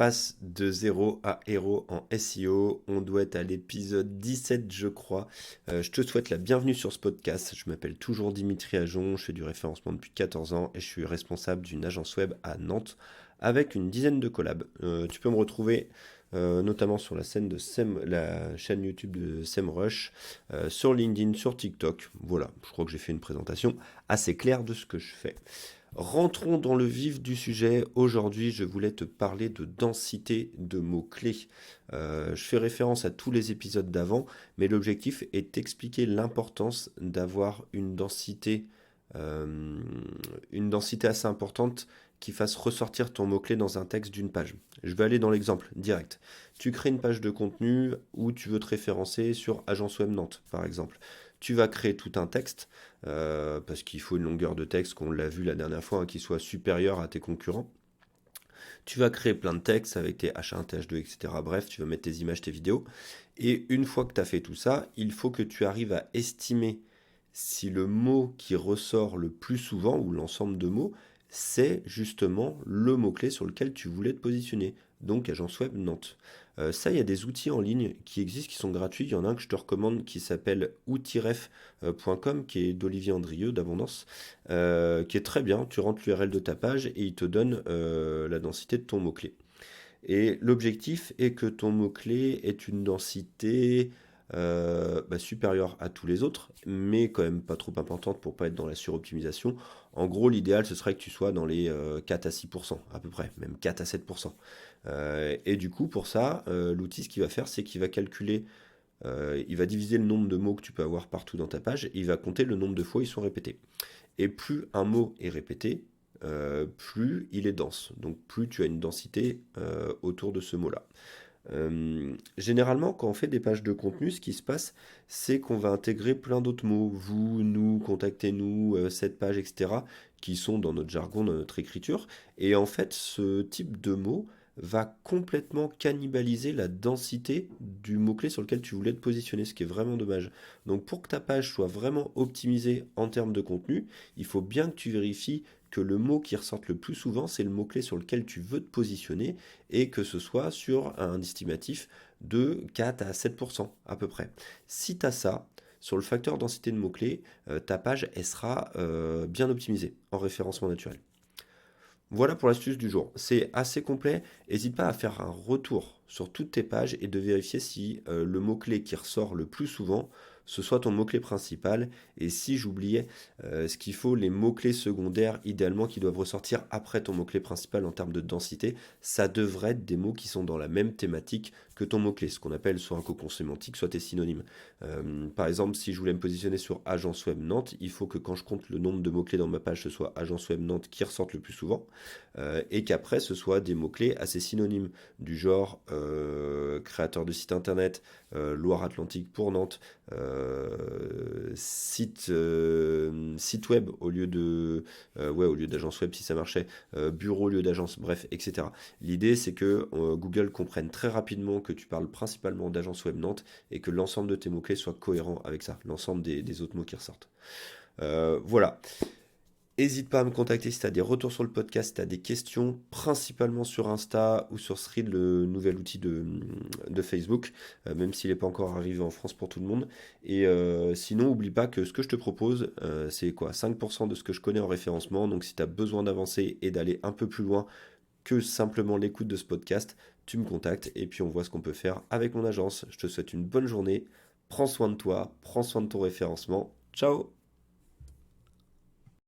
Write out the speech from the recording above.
passe de zéro à héros en SEO. On doit être à l'épisode 17, je crois. Je te souhaite la bienvenue sur ce podcast. Je m'appelle toujours Dimitri Ajon, je fais du référencement depuis 14 ans et je suis responsable d'une agence web à Nantes avec une dizaine de collabs. Tu peux me retrouver notamment sur la chaîne YouTube de SEMrush, sur LinkedIn, sur TikTok. Voilà, je crois que j'ai fait une présentation assez claire de ce que je fais. Rentrons dans le vif du sujet. Aujourd'hui, je voulais te parler de densité de mots-clés. Je fais référence à tous les épisodes d'avant, mais l'objectif est d'expliquer l'importance d'avoir une densité assez importante qui fasse ressortir ton mot-clé dans un texte d'une page. Je vais aller dans l'exemple direct. Tu crées une page de contenu où tu veux te référencer sur Agence Web Nantes, par exemple. Tu vas créer tout un texte, parce qu'il faut une longueur de texte, qu'on l'a vu la dernière fois, hein, qui soit supérieure à tes concurrents. Tu vas créer plein de textes avec tes H1, Th2, etc. Bref, tu vas mettre tes images, tes vidéos. Et une fois que tu as fait tout ça, il faut que tu arrives à estimer si le mot qui ressort le plus souvent, ou l'ensemble de mots, c'est justement le mot-clé sur lequel tu voulais te positionner. Donc Agence Web Nantes. Ça, il y a des outils en ligne qui existent, qui sont gratuits. Il y en a un que je te recommande qui s'appelle outiref.com, qui est d'Olivier Andrieux d'Abondance, qui est très bien. Tu rentres l'URL de ta page et il te donne la densité de ton mot-clé. Et l'objectif est que ton mot-clé ait une densité supérieure à tous les autres, mais quand même pas trop importante pour pas être dans la suroptimisation. En gros, l'idéal, ce serait que tu sois dans les 4 à 6% à peu près, même 4 à 7%. Et du coup, pour ça, l'outil, ce qu'il va faire, c'est qu'il va calculer, il va diviser le nombre de mots que tu peux avoir partout dans ta page, et il va compter le nombre de fois où ils sont répétés. Et plus un mot est répété, plus il est dense. Donc plus tu as une densité autour de ce mot-là. Généralement, quand on fait des pages de contenu, ce qui se passe, c'est qu'on va intégrer plein d'autres mots. Vous, nous, contactez-nous, cette page, etc., qui sont dans notre jargon, dans notre écriture. Et en fait, ce type de mots va complètement cannibaliser la densité du mot-clé sur lequel tu voulais te positionner, ce qui est vraiment dommage. Donc pour que ta page soit vraiment optimisée en termes de contenu, il faut bien que tu vérifies que le mot qui ressorte le plus souvent, c'est le mot-clé sur lequel tu veux te positionner et que ce soit sur un estimatif de 4 à 7% à peu près. Si tu as ça, sur le facteur densité de mots-clés, ta page elle sera bien optimisée en référencement naturel. Voilà pour l'astuce du jour. C'est assez complet. N'hésite pas à faire un retour sur toutes tes pages et de vérifier si le mot-clé qui ressort le plus souvent, ce soit ton mot-clé principal. Et si j'oubliais ce qu'il faut, les mots-clés secondaires, idéalement, qui doivent ressortir après ton mot-clé principal en termes de densité, ça devrait être des mots qui sont dans la même thématique que ton mot-clé, ce qu'on appelle soit un cocon sémantique, soit tes synonymes. Par exemple, si je voulais me positionner sur Agence Web Nantes, il faut que quand je compte le nombre de mots-clés dans ma page, ce soit Agence Web Nantes qui ressortent le plus souvent. Et qu'après ce soit des mots-clés assez synonymes, du genre créateur de site internet, Loire-Atlantique pour Nantes, site web au lieu d'agence web si ça marchait, bureau au lieu d'agence, bref, etc. L'idée c'est que Google comprenne très rapidement que tu parles principalement d'agence web Nantes et que l'ensemble de tes mots-clés soit cohérent avec ça, l'ensemble des autres mots qui ressortent. Voilà. N'hésite pas à me contacter si tu as des retours sur le podcast, si tu as des questions, principalement sur Insta ou sur Thread, le nouvel outil de Facebook, même s'il n'est pas encore arrivé en France pour tout le monde. Et sinon, n'oublie pas que ce que je te propose, c'est quoi 5% de ce que je connais en référencement. Donc si tu as besoin d'avancer et d'aller un peu plus loin que simplement l'écoute de ce podcast, tu me contactes et puis on voit ce qu'on peut faire avec mon agence. Je te souhaite une bonne journée, prends soin de toi, prends soin de ton référencement. Ciao!